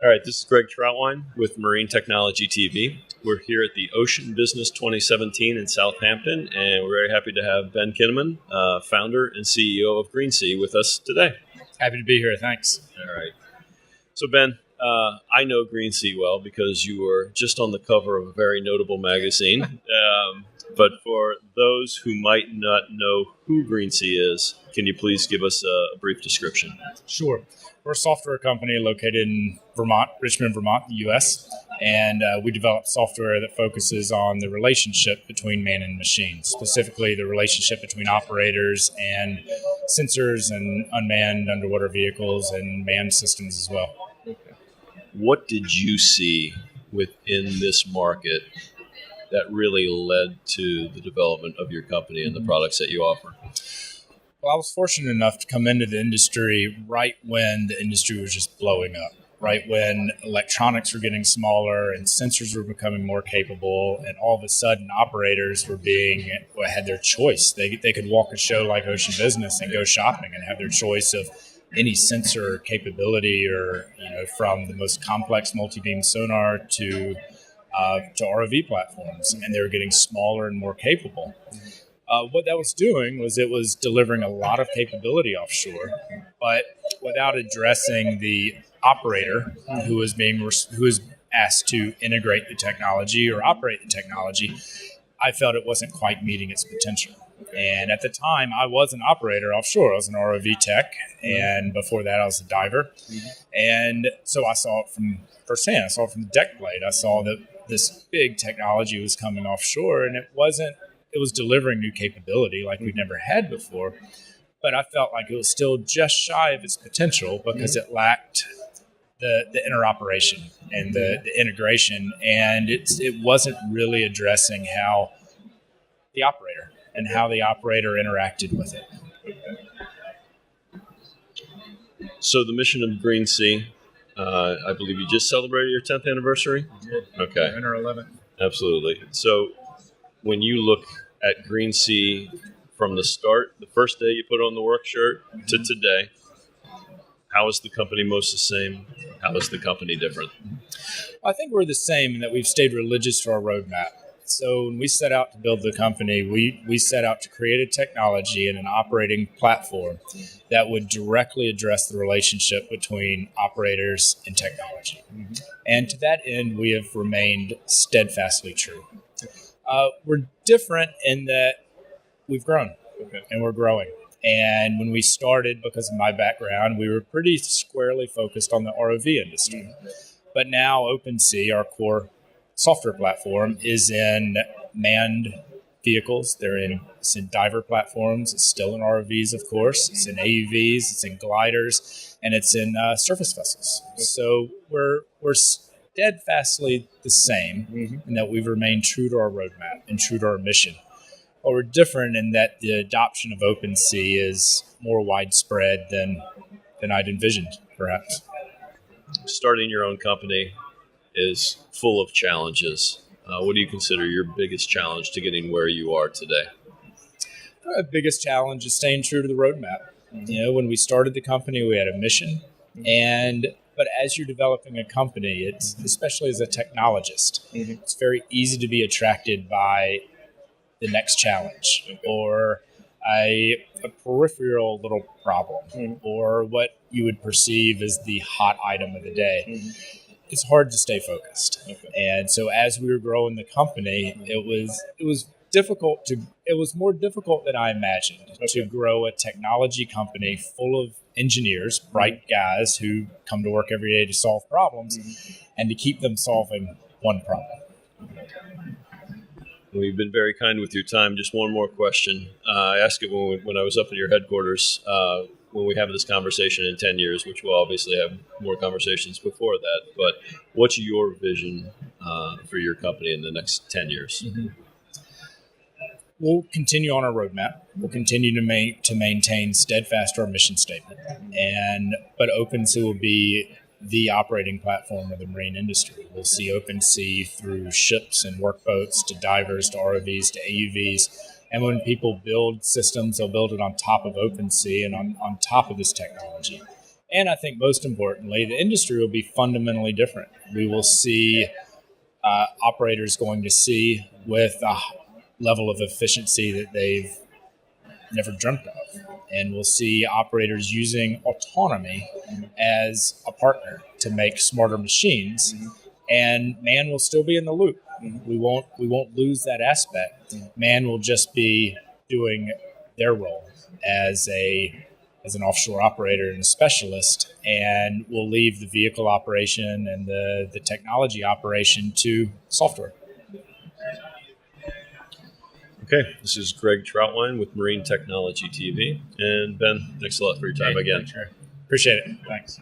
All right, this is Greg Troutwine with Marine Technology TV. We're here at the Ocean Business 2017 in Southampton, and we're very happy to have Ben Kinnaman, founder and CEO of Greensea, with us today. Happy to be here. Thanks. All right. So, Ben, I know Greensea well because you were just on the cover of a very notable magazine. But for those who might not know who Greensea is, can you please give us a brief description? Sure. We're a software company located in Vermont, Richmond, Vermont, the U.S., and we develop software that focuses on the relationship between man and machine, specifically the relationship between operators and sensors and unmanned underwater vehicles and manned systems as well. What did you see within this market that really led to the development of your company and the products that you offer? Well, I was fortunate enough to come into the industry right when the industry was just blowing up, right when electronics were getting smaller and sensors were becoming more capable, and all of a sudden operators had their choice. They could walk a show like Ocean Business and go shopping and have their choice of any sensor capability, or from the most complex multi-beam sonar to ROV platforms, and they were getting smaller and more capable. What that was doing was it was delivering a lot of capability offshore, but without addressing the operator who was asked to integrate the technology or operate the technology. I felt it wasn't quite meeting its potential. And at the time, I was an operator offshore. I was an ROV tech, and before that, I was a diver. And so I saw it from firsthand. I saw it from the deck plate. I saw that this big technology was coming offshore, and it was delivering new capability like we'd never had before. But I felt like it was still just shy of its potential because it lacked the interoperation and the integration, and it wasn't really addressing how the operator interacted with it. So the mission of Greensea, I believe you just celebrated your 10th anniversary? We did. Okay. We're in our 11th. Absolutely. So when you look at Greensea from the start, the first day you put on the work shirt to today, how is the company most the same? How is the company different? I think we're the same in that we've stayed religious to our roadmap. So when we set out to build the company, we set out to create a technology and an operating platform that would directly address the relationship between operators and technology. And to that end, we have remained steadfastly true. We're different in that we've grown, and we're growing. And when we started, because of my background, we were pretty squarely focused on the ROV industry. But now OpenSea, our core software platform, is in manned vehicles. It's in diver platforms. It's still in ROVs, of course. It's in AUVs. It's in gliders, and it's in surface vessels. So we're steadfastly the same in that we've remained true to our roadmap and true to our mission. But we're different in that the adoption of OpenSea is more widespread than I'd envisioned, perhaps. Starting your own company is full of challenges. What do you consider your biggest challenge to getting where you are today? The biggest challenge is staying true to the roadmap. When we started the company, we had a mission, but as you're developing a company, it's especially as a technologist, it's very easy to be attracted by the next challenge or a peripheral little problem or what you would perceive as the hot item of the day. It's hard to stay focused. And so as we were growing the company, it was more difficult than I imagined to grow a technology company full of engineers, bright guys who come to work every day to solve problems, and to keep them solving one problem. Well, you've been very kind with your time. Just one more question. I asked it when I was up at your headquarters, when we have this conversation in 10 years, which we'll obviously have more conversations before that. But what's your vision for your company in the next 10 years? We'll continue on our roadmap. We'll continue to maintain steadfast to our mission statement. But OpenSea will be the operating platform of the marine industry. We'll see OpenSea through ships and workboats to divers to ROVs to AUVs. And when people build systems, they'll build it on top of OpenSea and on top of this technology. And I think most importantly, the industry will be fundamentally different. We will see operators going to sea with a level of efficiency that they've never dreamt of. And we'll see operators using autonomy as a partner to make smarter machines. And man will still be in the loop. We won't lose that aspect. Man will just be doing their role as an offshore operator and a specialist, and we'll leave the vehicle operation and the technology operation to software. Okay, this is Greg Troutwine with Marine Technology TV. And Ben, thanks a lot for your time again. Sure. Appreciate it. Thanks.